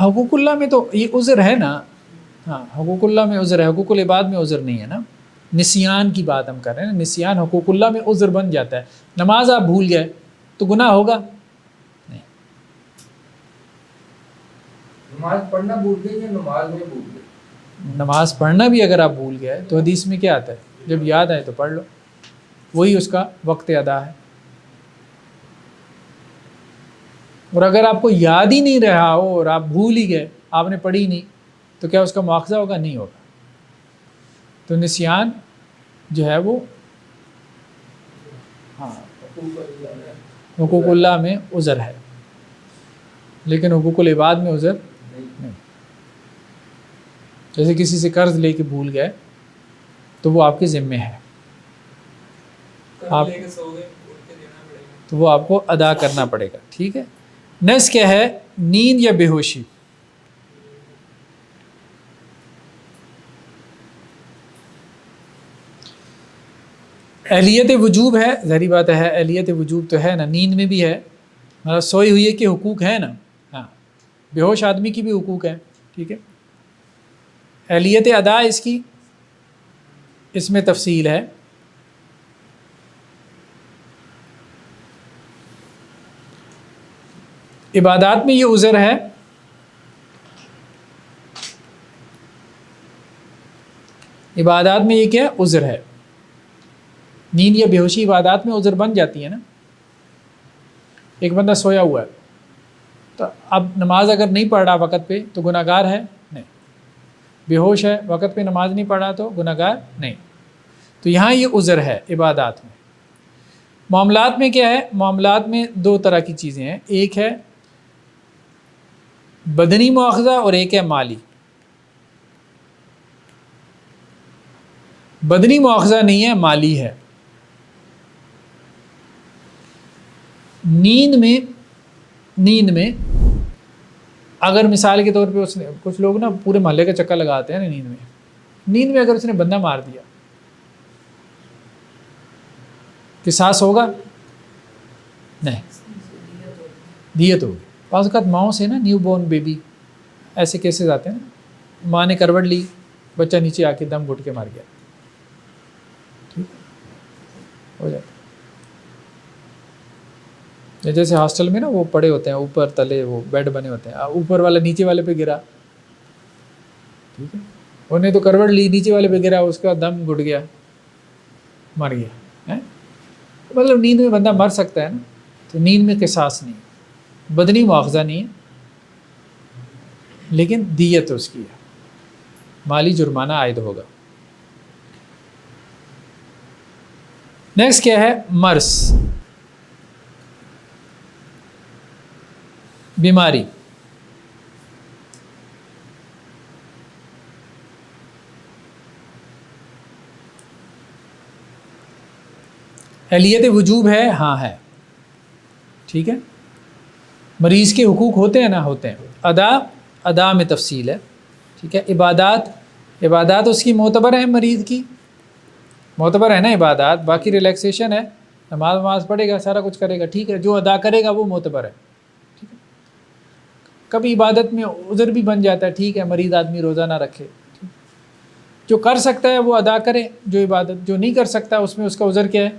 حقوق اللہ میں تو یہ عذر ہے نا. ہاں حقوق اللہ میں عذر ہے, حقوق العباد میں عذر نہیں ہے نا. نسیان کی بات ہم کر رہے ہیں نا, نسیان حقوق اللہ میں عذر بن جاتا ہے. نماز آپ بھول گئے تو گناہ ہوگا نہیں. نماز پڑھنا بھول گئے یا نماز میں بھول گئے؟ نماز پڑھنا بھی اگر آپ بھول گئے تو حدیث میں کیا آتا ہے؟ جب یاد آئے تو پڑھ لو, وہی اس کا وقت ادا ہے. اور اگر آپ کو یاد ہی نہیں رہا ہو اور آپ بھول ہی گئے, آپ نے پڑھی نہیں, تو کیا اس کا مواخذہ ہوگا؟ نہیں ہوگا. تو نسیان جو ہے وہ ہاں حقوق اللہ میں عذر ہے, لیکن حقوق العباد میں عذر نہیں. جیسے کسی سے قرض لے کے بھول گئے تو وہ آپ کے ذمے ہے, آپ لے کے سو گئے اٹھ کے دینا پڑے گا. تو وہ آپ کو ادا کرنا پڑے گا. ٹھیک ہے. نیکسٹ کیا ہے؟ نیند یا بے ہوشی. اہلیت وجوب ہے, ظاہری بات ہے اہلیت وجوب تو ہے نا, نیند میں بھی ہے, مطلب سوئی ہوئی ہے کہ حقوق ہیں نا. ہاں بے ہوش آدمی کی بھی حقوق ہیں. ٹھیک ہے. اہلیت ادا اس کی, اس میں تفصیل ہے. عبادات میں یہ عذر ہے, عبادات میں یہ کیا ہے؟ عذر ہے. نیند یا بے ہوشی عبادات میں عذر بن جاتی ہے نا. ایک بندہ سویا ہوا ہے تو اب نماز اگر نہیں پڑھ رہا وقت پہ تو گناہ گار ہے نہیں. بے ہوش ہے, وقت پہ نماز نہیں پڑھ رہا تو گناہ گار نہیں. تو یہاں یہ عذر ہے عبادات میں. معاملات میں کیا ہے؟ معاملات میں دو طرح کی چیزیں ہیں, ایک ہے بدنی مواخذہ اور ایک ہے مالی. بدنی مواخذہ نہیں ہے, مالی ہے. نیند میں اگر مثال کے طور پہ اس نے, کچھ لوگ نا پورے محلے کا چکر لگاتے ہیں نا نیند میں اگر اس نے بندہ مار دیا, قصاص ہوگا نہیں, دیت ہوگی. بعض اوقات ماؤں سے نا نیو بورن بیبی ایسے کیسز آتے ہیں نا, ماں نے کروٹ لی, بچہ نیچے آ کے دم گھٹ کے مار گیا. ٹھیک ہو جاتا. جیسے ہاسٹل میں نا وہ پڑے ہوتے ہیں اوپر تلے, وہ بیڈ بنے ہوتے ہیں, اوپر والا نیچے والے پہ گرا, ٹھیک ہے, انہوں نے تو کروٹ لی, نیچے والے پہ گرا, اس کا دم گھٹ گیا, مر گیا. مطلب نیند میں بندہ مر سکتا ہے نا. تو نیند میں قصاص نہیں, بدنی مواخذہ نہیں ہے, لیکن دیت اس کی ہے, مالی جرمانہ عائد ہوگا. نیکسٹ کیا ہے؟ مرض, بیماری. اہلیت وجوب ہے, ہاں ہے. ٹھیک ہے. مریض کے حقوق ہوتے ہیں نا, ہوتے ہیں. ادا میں تفصیل ہے. ٹھیک ہے. عبادات اس کی معتبر ہیں, مریض کی معتبر ہے نا عبادات, باقی ریلیکسیشن ہے, نماز پڑھے گا, سارا کچھ کرے گا, ٹھیک ہے. جو ادا کرے گا وہ معتبر ہے. ٹھیک ہے. کبھی عبادت میں عذر بھی بن جاتا ہے, ٹھیک ہے, مریض آدمی روزہ نہ رکھے, جو کر سکتا ہے وہ ادا کرے جو عبادت, جو نہیں کر سکتا اس میں اس کا عذر کیا ہے؟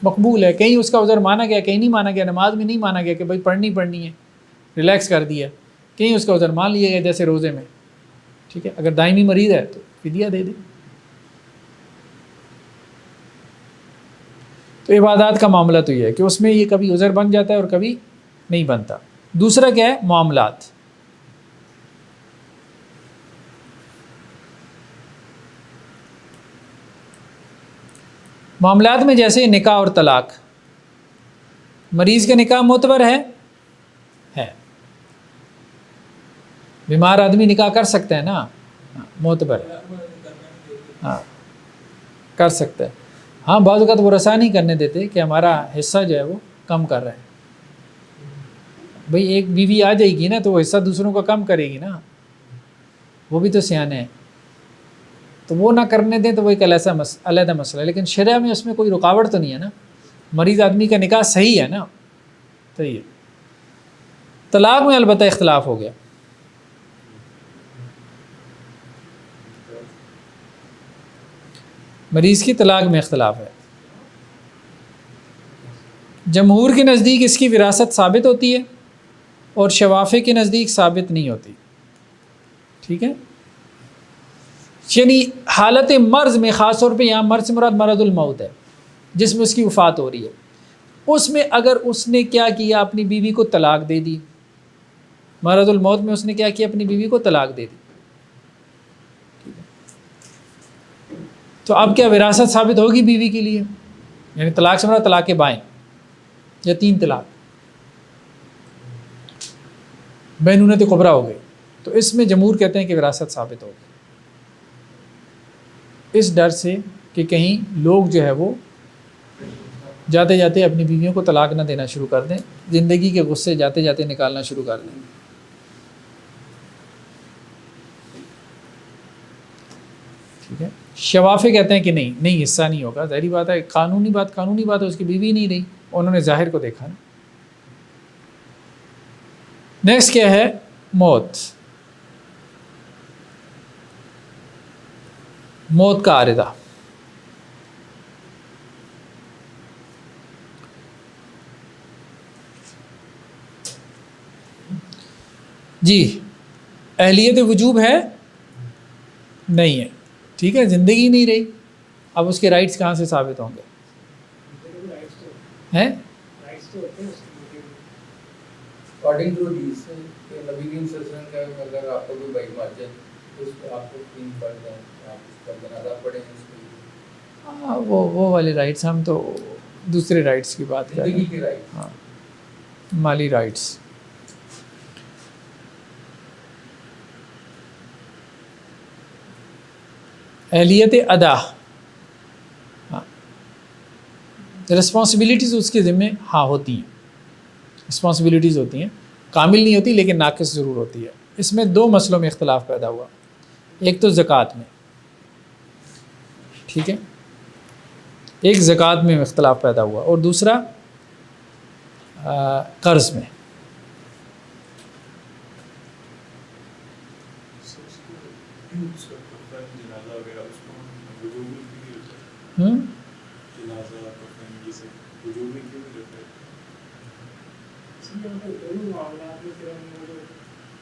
مقبول ہے. کہیں اس کا عذر مانا گیا, کہیں نہیں مانا گیا. نماز میں نہیں مانا گیا کہ بھائی پڑھنی ہے, ریلیکس کر دیا. کہیں اس کا عذر مان لیا گیا, جیسے روزے میں. ٹھیک ہے. اگر دائمی مریض ہے تو فدیہ دے دے. تو عبادات کا معاملہ تو یہ ہے کہ اس میں یہ کبھی عذر بن جاتا ہے اور کبھی نہیں بنتا. دوسرا کیا ہے؟ معاملات. معاملات میں جیسے نکاح اور طلاق. مریض کا نکاح معتبر ہے. بیمار آدمی نکاح کر سکتا ہے نا, معتبر ہے, ہاں کر سکتا ہے. ہاں بعض اوقات وہ رسا نہیں کرنے دیتے کہ ہمارا حصہ جو ہے وہ کم کر رہے ہیں. بھئی ایک بیوی آ جائے گی نا تو وہ حصہ دوسروں کا کم کرے گی نا, وہ بھی تو سیانے ہیں, تو وہ نہ کرنے دیں تو وہ ایک علیحدہ مسئلہ ہے. لیکن شرع میں اس میں کوئی رکاوٹ تو نہیں ہے نا, مریض آدمی کا نکاح صحیح ہے نا, صحیح ہے. طلاق میں البتہ اختلاف ہو گیا. مریض کی طلاق میں اختلاف ہے. جمہور کے نزدیک اس کی وراثت ثابت ہوتی ہے اور شوافع کے نزدیک ثابت نہیں ہوتی. ٹھیک ہے, یعنی حالت مرض میں, خاص طور پہ یہاں مرض سے مراد مرض الموت ہے جس میں اس کی وفات ہو رہی ہے, اس میں اگر اس نے کیا کیا, اپنی بیوی کو طلاق دے دی. مرض الموت میں اس نے کیا کیا, اپنی بیوی کو طلاق دے دی. تو اب کیا وراثت ثابت ہوگی بیوی کے لیے؟ یعنی طلاق سے مراد طلاق بائن یا 3 طلاق, بینونت کبریٰ ہو گئی. تو اس میں جمہور کہتے ہیں کہ وراثت ثابت ہوگی, اس ڈر سے کہ کہیں لوگ جو ہے وہ جاتے جاتے اپنی بیویوں کو طلاق نہ دینا شروع کر دیں, زندگی کے غصے جاتے جاتے نکالنا شروع کر دیں. ٹھیک ہے, شوافع کہتے ہیں کہ نہیں حصہ نہیں ہوگا. ظاہری بات ہے, قانونی بات ہے, اس کی بیوی نہیں رہی, انہوں نے ظاہر کو دیکھا نا. نیکسٹ کیا ہے, موت. موت کا عارضہ. جی, اہلیت وجوب ہے نہیں ہے, ٹھیک ہے, زندگی نہیں رہی, اب اس کے رائٹس کہاں سے ثابت ہوں گے؟ ہیں اکارڈنگ ٹو حدیث کہ نبی کریم صلی اللہ علیہ وسلم کا اگر آپ کو کوئی بھائی مر جائے تو اس کو آپ کو 3 فرض ہیں, آپ اس پر جنازہ پڑھیں اس کو. ہاں, وہ والے رائٹس, ہم تو دوسرے رائٹس کی بات کر رہے زندگی ہیں. کے رائٹ. ہاں, مالی رائٹس. اہلیت ادا, ہاں, رسپانسبلٹیز اس کے ذمے ہاں ہوتی ہیں, رسپانسبلٹیز ہوتی ہیں, کامل نہیں ہوتی لیکن ناقص ضرور ہوتی ہے. اس میں 2 مسئلوں میں اختلاف پیدا ہوا, ایک تو زکوٰۃ میں, ٹھیک ہے, ایک زکوٰۃ میں اختلاف پیدا ہوا, اور دوسرا قرض میں. دونوں معاملات میں پھر ہم وہ جو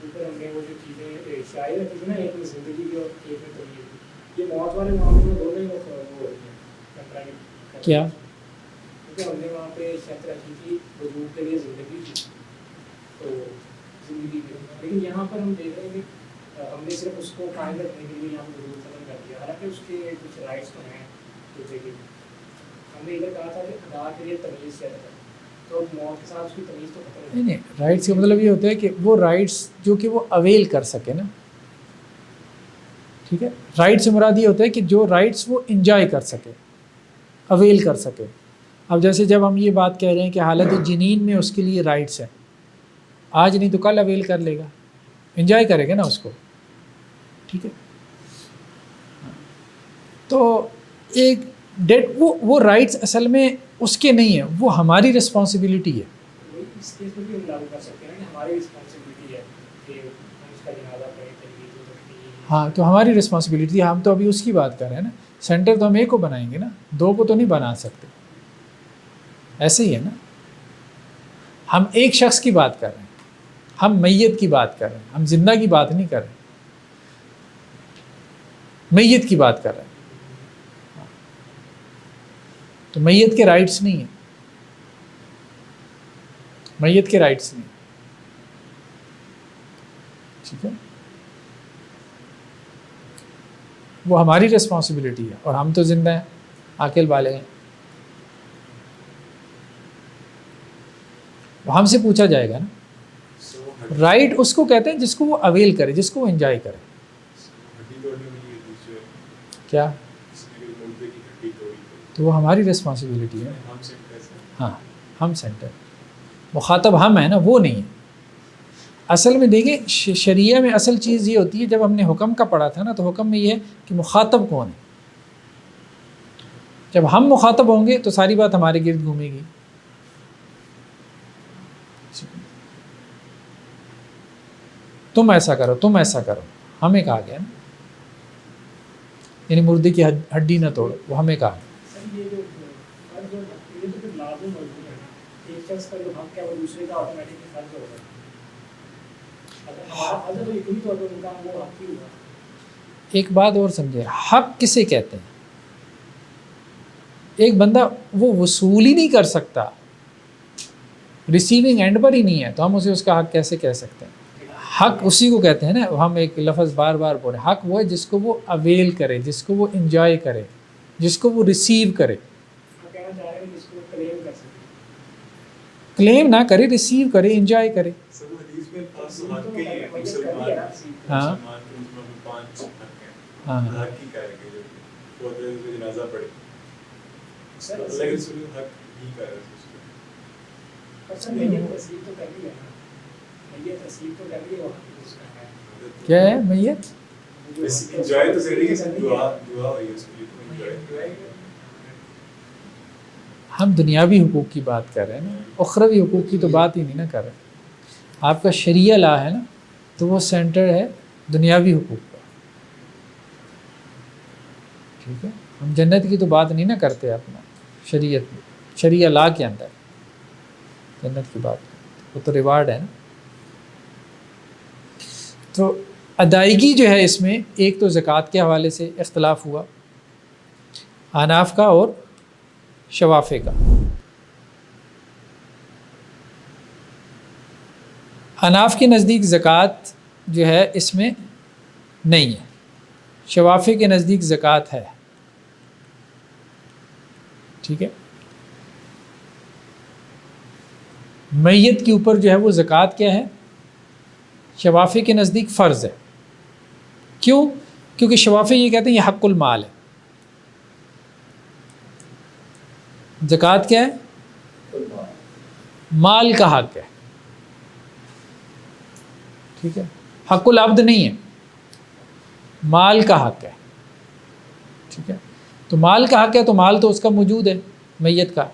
اوپر ہم نے وہ جو چیزیں شائع رکھی تھی نا, ایک میں زندگی کی اور ایک میں طبیعت, یہ موت والے معاملے میں دونوں ہی وہ ہوتی ہیں. کیا کیونکہ ہم نے وہاں پہ شرط رکھی تھی وجود کے لیے زندگی کی, تو زندگی کی, لیکن یہاں پر ہم دیکھ رہے ہیں کہ ہم نے صرف اس کو قائم رکھنے کے لیے یہاں پہ وجود ختم کر دیا, حالانکہ اس کے کچھ رائٹس تو ہیں. ہم نے ادھر کہا تھا کہ ادا کے لیے تمیز سے رکھا, تو موت کے ساتھ اس کی تمیز تو ختم نہیں, رائٹس کا مطلب یہ ہوتا ہے کہ وہ رائٹس جو کہ وہ اویل کر سکے نا, ٹھیک ہے, رائٹ سے مراد یہ ہوتا ہے کہ جو رائٹس وہ انجوائے کر سکے, اویل کر سکے. اب جیسے جب ہم یہ بات کہہ رہے ہیں کہ حالت جنین میں اس کے لیے رائٹس ہیں, آج نہیں تو کل اویل کر لے گا, انجوائے کرے گا نا اس کو, ٹھیک ہے. تو ایک ڈیٹ وہ رائٹس اصل میں اس کے نہیں ہیں, وہ ہماری رسپانسبلٹی ہے. اس کیس میں بھی ہم لاگو کر سکتے ہیں کہ ہماری رسپانسبلٹی ہے کہ ہم اس کا جنازہ پڑھیں, ہاں, تو ہماری رسپانسبلٹی ہے. ہم تو ابھی اس کی بات کر رہے ہیں نا, سینٹر تو ہم ایک کو بنائیں گے نا, 2 کو تو نہیں بنا سکتے. ایسے ہی ہے نا, ہم ایک شخص کی بات کر رہے ہیں, ہم میت کی بات کر رہے ہیں, ہم زندہ کی بات نہیں کر رہے, میت کی بات کر رہے ہیں. تو میت کے رائٹس نہیں ہیں, میت کے رائٹس نہیں, ٹھیک ہے. وہ ہماری رسپانسبلٹی ہے, اور ہم تو زندہ ہیں, عاقل بالغ ہیں. وہ ہم سے پوچھا جائے گا نا. رائٹ اس کو کہتے ہیں جس کو وہ اویل کرے, جس کو وہ انجوائے کرے. کیا, تو وہ ہماری رسپانسبلٹی ہے. ہاں, ہم سینٹر، مخاطب ہم ہیں نا، وہ نہیں ہے۔ اصل میں دیکھیں شریعہ میں اصل چیز یہ ہوتی ہے، جب ہم نے حکم کا پڑھا تھا نا تو حکم میں یہ ہے کہ مخاطب کون ہے۔ جب ہم مخاطب ہوں گے تو ساری بات ہمارے گرد گھومے گی۔ تم ایسا کرو، تم ایسا کرو، ہمیں کہا گیا نا، یعنی مردے کی ہڈی نہ توڑو، وہ ہمیں کہا۔ سر یہ جو فرض اور یہ تو پھر لازم مضمون ہے نا، ایک شخص کا جو حق ہے وہ دوسرے کا آٹومیٹکلی فرض ہوگا۔ اگر ہمارا فرض ہے تو یقینی طور پر ان کا وہ حق ہی ہوگا۔ ایک بات اور سمجھے، حق کسے کہتے ہیں؟ ایک بندہ وہ وصول ہی نہیں کر سکتا، ریسیونگ اینڈ پر ہی نہیں ہے، تو ہم اسے اس کا حق کیسے کہہ سکتے ہیں؟ حق اسی کو کہتے ہیں نا، ہم ایک لفظ بار بار بول رہے ہیں، حق وہ ہے جس کو وہ اویل کرے، جس کو وہ انجوائے کرے، جس کو وہ ریسیو کرے۔ آپ کہنا چاہ رہے ہیں کہ اس کو کلیم کر سکتے کلیم نہ کرے، ریسیو کرے، انجوائے کرے۔ سب حدیث میں خاص حق کے ہیں، مسلمان ہاں مسلمان کے اس میں 5 حق ہیں، ہاں حق کی کہہ رہے ہیں جو فوت ہوئے کو جنازہ پڑھے، سر اللہ کے رسول حق ہی کہہ رہے ہیں اس کو۔ پر سر میت تصدیق تو کر لی ہے نا، میت تصدیق تو کر لی ہے، وہ حق اس کا ہے۔ کیا ہے میت؟ انجوائے تو کر رہی ہے، دعا ہوئی ہے اس کے لیے، تو انجوائے ہم دنیاوی حقوق کی بات کر رہے ہیں نا، اخروی حقوق کی تو بات ہی نہیں نا کر رہے۔ آپ کا شریعہ لا ہے نا، تو وہ سینٹر ہے دنیاوی حقوق کا، ٹھیک ہے؟ ہم جنت کی تو بات نہیں نا کرتے اپنا شریعت میں، شریعہ لا کے اندر جنت کی بات کرتے، وہ تو ریوارڈ ہے نا۔ تو ادائیگی جو ہے اس میں ایک تو زکوٰۃ کے حوالے سے اختلاف ہوا، احناف کا اور شوافے کا۔ احناف کے نزدیک زکوٰۃ جو ہے اس میں نہیں ہے، شوافے کے نزدیک زکوٰۃ ہے، ٹھیک ہے؟ میت کے اوپر جو ہے وہ زکوٰۃ کیا ہے؟ شوافے کے نزدیک فرض ہے۔ کیوں؟ کیونکہ شوافے یہ کہتے ہیں یہ حق المال ہے۔ زکوٰۃ کیا ہے؟ مال کا حق ہے، ٹھیک ہے؟ حق العبد نہیں ہے، مال کا حق ہے، ٹھیک ہے؟ تو مال کا حق ہے تو مال تو اس کا موجود ہے میت کا،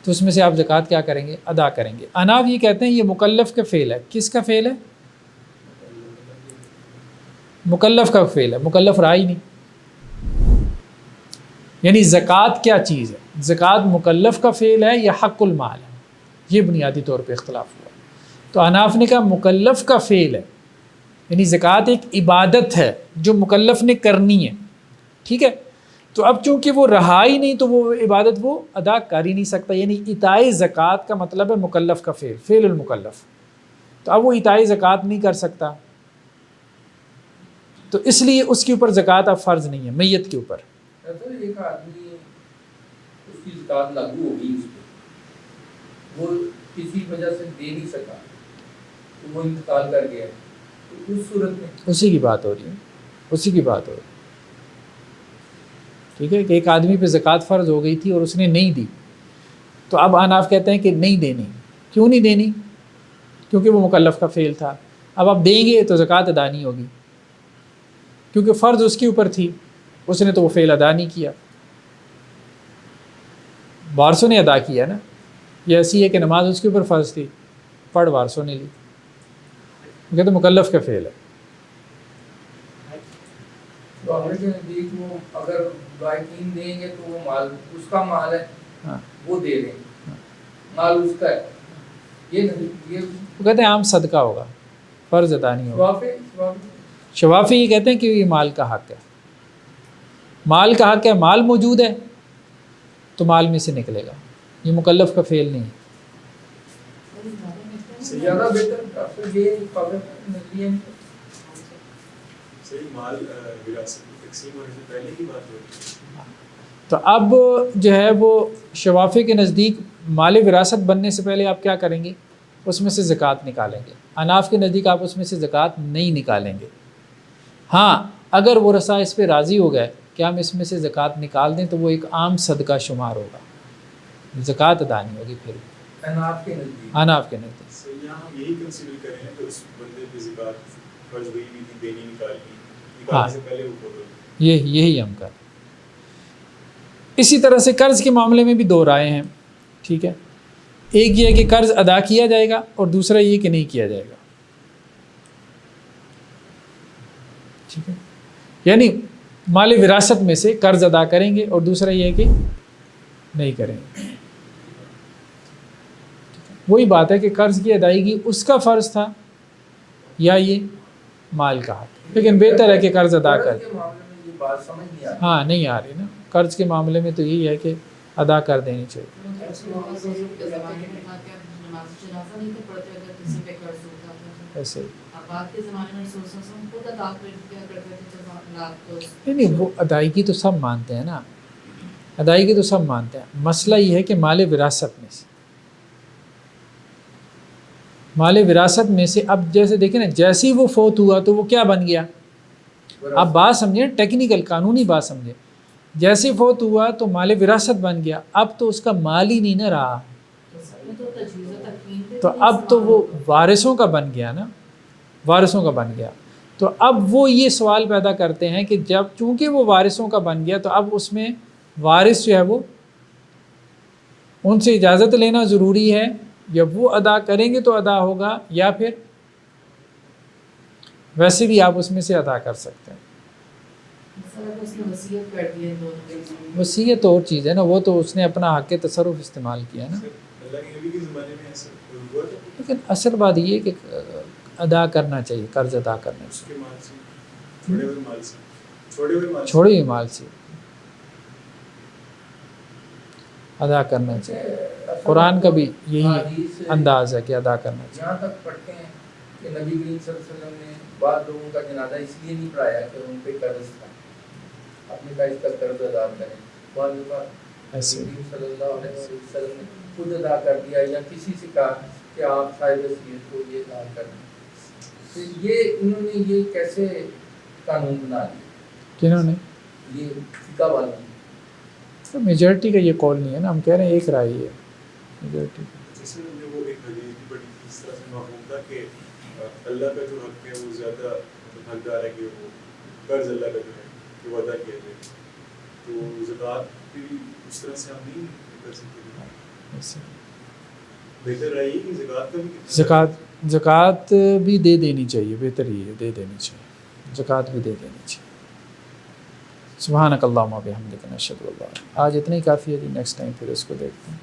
تو اس میں سے آپ زکوٰۃ کیا کریں گے؟ ادا کریں گے۔ احناف یہ کہتے ہیں یہ مکلف کا فعل ہے۔ کس کا فعل ہے؟ مکلف کا فعل ہے، مکلف رہا ہی نہیں۔ یعنی زکوٰۃ کیا چیز ہے؟ زکوٰۃ مکلف کا فعل ہے یا حق المال ہے؟ یہ بنیادی طور پہ اختلاف ہوا۔ تو احناف نے کہا مکلف کا فعل ہے، یعنی زکوٰۃ ایک عبادت ہے جو مکلف نے کرنی ہے، ٹھیک ہے؟ تو اب چونکہ وہ رہا ہی نہیں تو وہ عبادت وہ ادا کر ہی نہیں سکتا، یعنی اطاعِ زکوٰۃ کا مطلب ہے مکلف کا فعل، فعل المکلف۔ تو اب وہ اطاعِ زکوٰۃ نہیں کر سکتا، تو اس لیے اس کے اوپر زکوٰۃ اب فرض نہیں ہے میت کے اوپر۔ سر ایک آدمی اس کی زکوٰۃ لاگو ہو گئی اس پہ، وہ کسی وجہ سے دے نہیں سکا تو وہ انتقال کر گیا، تو اس صورت میں اسی کی بات ہو رہی ہے، اسی کی بات ہو رہی ہے، ٹھیک ہے؟ کہ ایک آدمی پہ زکوٰۃ فرض ہو گئی تھی اور اس نے نہیں دی، تو اب احناف کہتے ہیں کہ نہیں دینی۔ کیوں نہیں دینی؟ کیونکہ وہ مکلف کا فعل تھا۔ اب آپ دیں گے تو زکوٰۃ ادا نہیں ہوگی، کیونکہ فرض اس کے اوپر تھی، اس نے تو وہ فعل ادا نہیں کیا، وارثوں نے ادا کیا نا۔ یہ ایسی ہے کہ نماز اس کے اوپر فرض تھی، پڑھ وارثوں نے لی، کیونکہ تو مکلف کا فعل ہے۔ تو ہمارے کے نزدیک وہ اگر بائکین دیں گے تو وہ مال اس کا مال ہے، ہاں، وہ دے دیں گے، مال اس کا ہے، یہ وہ کہتے ہیں عام صدقہ ہوگا، فرض ادا نہیں ہوگا۔ شوافی شوافی یہ کہتے ہیں کہ یہ مال کا حق ہے، مال کا حق ہے، مال موجود ہے تو مال میں سے نکلے گا، یہ مکلف کا فعل نہیں ہے۔ زیادہ بہتر ڈاکٹر یہ قابل نظریہ میں صحیح مال وراثت کی تقسیم ہونے سے پہلے کی بات ہو رہی ہے۔ تو اب جو ہے وہ شوافی کے نزدیک مال وراثت بننے سے پہلے آپ کیا کریں گے؟ اس میں سے زکوٰۃ نکالیں گے۔ احناف کے نزدیک آپ اس میں سے زکوٰۃ نہیں نکالیں گے۔ ہاں اگر وہ رسا اس پہ راضی ہو گئے کہ ہم اس میں سے زکوٰۃ نکال دیں تو وہ ایک عام صدقہ شمار ہوگا، زکوٰۃ ادا نہیں ہوگی پھر۔ اناف کے نزدیک اناف کے نزدیک. سر یہاں ہم یہی کنسیڈر کریں کہ اس بندے پہ زکوٰۃ فرض ہوئی بھی تھی، دینی نکالنے سے پہلے وہ فوت ہو گئی. یہی ہم کر. اسی طرح سے قرض کے معاملے میں بھی دو رائے ہیں. ٹھیک ہے، ایک یہ کہ قرض ادا کیا جائے گا اور دوسرا یہ کہ نہیں کیا جائے گا. ٹھیک ہے، یعنی مال وراثت میں سے قرض ادا کریں گے اور دوسرا یہ کہ نہیں کریں گے. وہی بات ہے کہ قرض کی ادائیگی اس کا فرض تھا یا یہ مال کا حق. لیکن بہتر ہے کہ قرض ادا کر. قرض کے معاملے میں یہ بات سمجھ نہیں آتی. ہاں نہیں آ رہی نا. قرض کے معاملے میں تو یہی ہے کہ ادا کر دینی چاہیے. زمانے میں تھا کہ نماز جنازہ نہیں تھے پڑھتے اگر کسی پہ قرض ہوتا تھا. ایسے ہی اب بعد کے زمانے میں رسول صلی اللہ علیہ وسلم خود ادا کیا کرتے تھے جب لاکھ تو نہیں وہ ادائیگی تو سب مانتے ہیں نا، ادائیگی تو سب مانتے ہیں. مسئلہ یہ ہے کہ مال وراثت میں سے، مال وراثت میں سے اب جیسے دیکھیں نا، جیسے ہی وہ فوت ہوا تو وہ کیا بن گیا. آپ بات سمجھیں، ٹیکنیکل قانونی بات سمجھیں. جیسے ہی فوت ہوا تو مال وراثت بن گیا، اب تو اس کا مال ہی نہیں نہ رہا، تو اب تو وہ وارثوں کا بن گیا نا، وارثوں کا بن گیا. تو اب وہ یہ سوال پیدا کرتے ہیں کہ جب چونکہ وہ وارثوں کا بن گیا تو اب اس میں وارث جو ہے وہ ان سے اجازت لینا ضروری ہے، یا وہ ادا کریں گے تو ادا ہوگا، یا پھر ویسے بھی آپ اس میں سے ادا کر سکتے ہیں. وصیت کر دی ہے دونوں. وصیت اور چیز ہے نا، وہ تو اس نے اپنا حق تصرف استعمال کیا نا. سر اللہ کے نبی کے زمانے میں ایسا ہوا تھا لیکن اصل بات یہ ہے کہ ادا کرنا چاہیے، قرض ادا کرنا اس چاہیے، کے مال سے، چھوڑے ہوئے مال سے، چھوڑے ہوئے مال سے. چھوڑے ہوئے مال سے ادا کرنا چاہیے. قرآن کا بھی یہی انداز ہے کہ ادا کرنا چاہیے. یہاں تک پڑھتے ہیں کہ نبی کریم صلی اللہ علیہ وسلم نے بعض لوگوں کا جنازہ اس لیے نہیں پڑھایا کہ ان پہ قرض تھا، اپنے کا اس کا قرض ادا کریں. بعض دفعہ ایسے نبی کریم صلی اللہ علیہ وسلم نے خود ادا کر دیا، یا کسی سے کہا کہ آپ صاحب وصیت کو یہ ادا کر دیں. تو یہ انہوں نے یہ کیسے قانون بنا دیا؟ کنہوں نے؟ یہ فقہ والوں نے. تو میجورٹی کا یہ قول نہیں ہے نا، ہم کہہ رہے ہیں ایک رائے ہے میجورٹی کا. جیسے ہم نے وہ ایک حدیث بھی پڑھی تھی، اس طرح سے معلوم تھا کہ اللہ کا جو حق ہے وہ زیادہ حقدار ہے کہ وہ قرض اللہ کا جو ہے کہ وہ ادا کیا جائے. تو زکوٰۃ بھی اس طرح سے ہم نہیں کر سکتے. بہتر رہے کہ زکوٰۃ کا بھی زکوٰۃ بھی دے دینی چاہیے، بہتر ہی ہے دے دینی چاہیے، زکوٰۃ بھی دے دینی چاہیے. سبحانک اللہم و بحمدک نشہد ان لا الہ الا انت. آج اتنا ہی کافی ہے جی، نیکسٹ ٹائم پھر اس کو دیکھتے ہیں.